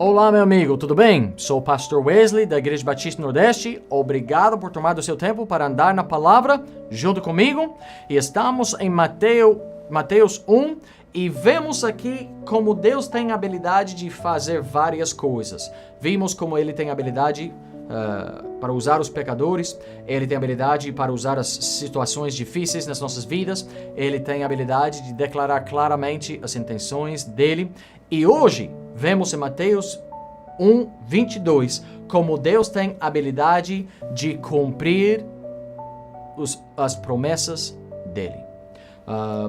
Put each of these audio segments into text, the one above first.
Olá, meu amigo, tudo bem? Sou o pastor Wesley, da Igreja Batista Nordeste. Obrigado por tomar do seu tempo para andar na palavra junto comigo. E estamos em Mateus 1 e vemos aqui como Deus tem a habilidade de fazer várias coisas. Vimos como Ele tem a habilidade para usar os pecadores, Ele tem a habilidade para usar as situações difíceis nas nossas vidas, Ele tem a habilidade de declarar claramente as intenções dEle. E hoje vemos em Mateus 1:22 como Deus tem a habilidade de cumprir as promessas dEle.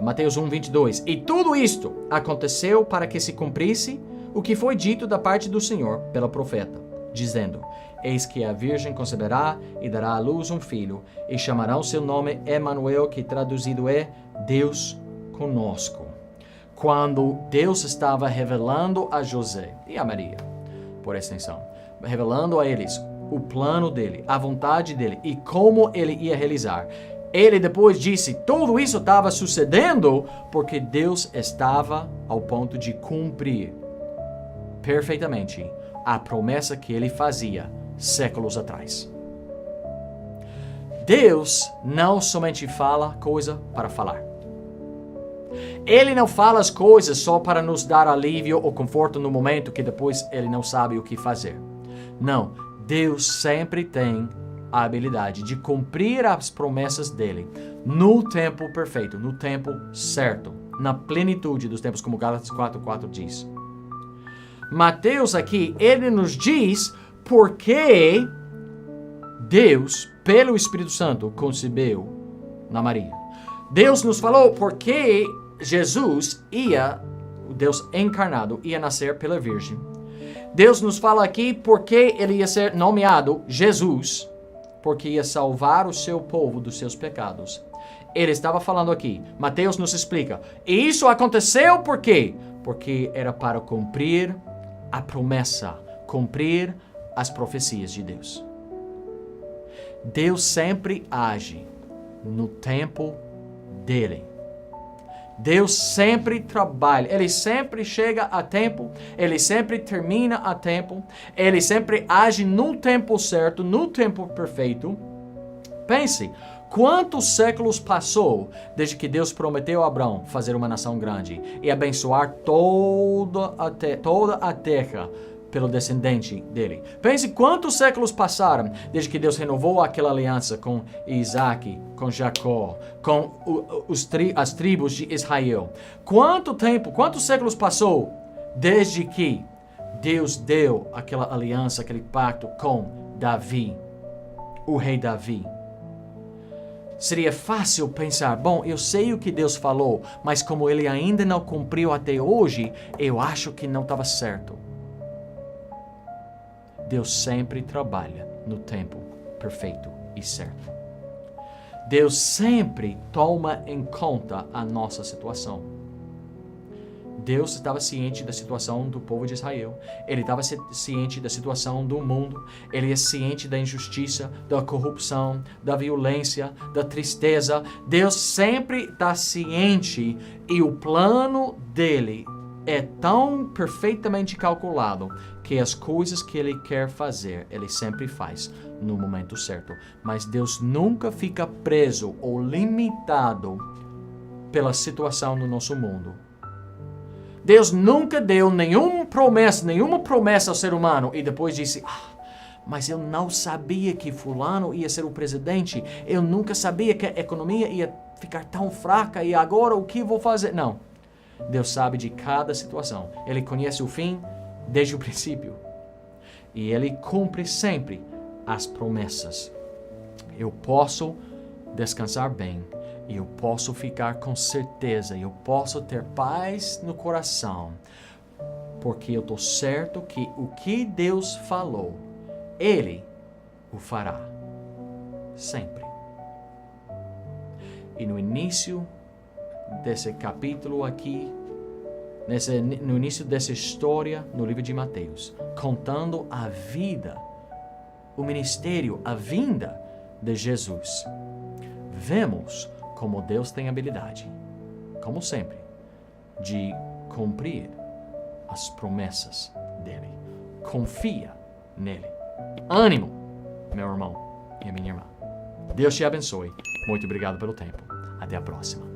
Mateus 1:22. E tudo isto aconteceu para que se cumprisse o que foi dito da parte do Senhor pelo profeta, dizendo: Eis que a virgem conceberá e dará à luz um filho, e chamarão seu nome Emanuel, que traduzido é Deus conosco. Quando Deus estava revelando a José e a Maria, por extensão, revelando a eles o plano dele, a vontade dele e como ele ia realizar, ele depois disse, tudo isso estava sucedendo porque Deus estava ao ponto de cumprir perfeitamente a promessa que ele fazia séculos atrás. Deus não somente fala coisa para falar. Ele não fala as coisas só para nos dar alívio ou conforto no momento que depois ele não sabe o que fazer. Não, Deus sempre tem a habilidade de cumprir as promessas dele no tempo perfeito, no tempo certo, na plenitude dos tempos, como Gálatas 4:4 diz. Mateus aqui, ele nos diz por que Deus, pelo Espírito Santo, concebeu na Maria. Deus nos falou porque Jesus o Deus encarnado, ia nascer pela Virgem. Deus nos fala aqui porque ele ia ser nomeado Jesus, porque ia salvar o seu povo dos seus pecados. Ele estava falando aqui, Mateus nos explica, e isso aconteceu por quê? Porque era para cumprir a promessa, cumprir as profecias de Deus. Deus sempre age no tempo dele. Deus sempre trabalha, Ele sempre chega a tempo, Ele sempre termina a tempo, Ele sempre age no tempo certo, no tempo perfeito. Pense, quantos séculos passou desde que Deus prometeu a Abraão fazer uma nação grande e abençoar toda a terra pelo descendente dele. Pense quantos séculos passaram desde que Deus renovou aquela aliança com Isaac, com Jacó, com as tribos de Israel. Quantos séculos passou desde que Deus deu aquela aliança, aquele pacto com Davi, o rei Davi? Seria fácil pensar, bom, eu sei o que Deus falou, mas como ele ainda não cumpriu até hoje, eu acho que não estava certo. Deus sempre trabalha no tempo perfeito e certo. Deus sempre toma em conta a nossa situação. Deus estava ciente da situação do povo de Israel. Ele estava ciente da situação do mundo. Ele é ciente da injustiça, da corrupção, da violência, da tristeza. Deus sempre está ciente e o plano dele é tão perfeitamente calculado que as coisas que Ele quer fazer, Ele sempre faz no momento certo. Mas Deus nunca fica preso ou limitado pela situação no nosso mundo. Deus nunca deu nenhuma promessa ao ser humano e depois disse, mas eu não sabia que fulano ia ser o presidente, eu nunca sabia que a economia ia ficar tão fraca e agora o que vou fazer? Não. Deus sabe de cada situação. Ele conhece o fim desde o princípio. E Ele cumpre sempre as promessas. Eu posso descansar bem. E eu posso ficar com certeza. Eu posso ter paz no coração. Porque eu estou certo que o que Deus falou, Ele o fará. Sempre. E no início desse capítulo aqui, no início dessa história no livro de Mateus, contando a vida, o ministério, a vinda de Jesus, vemos como Deus tem habilidade, como sempre, de cumprir as promessas dele. Confia nele. Ânimo, meu irmão e a minha irmã. Deus te abençoe. Muito obrigado pelo tempo. Até a próxima.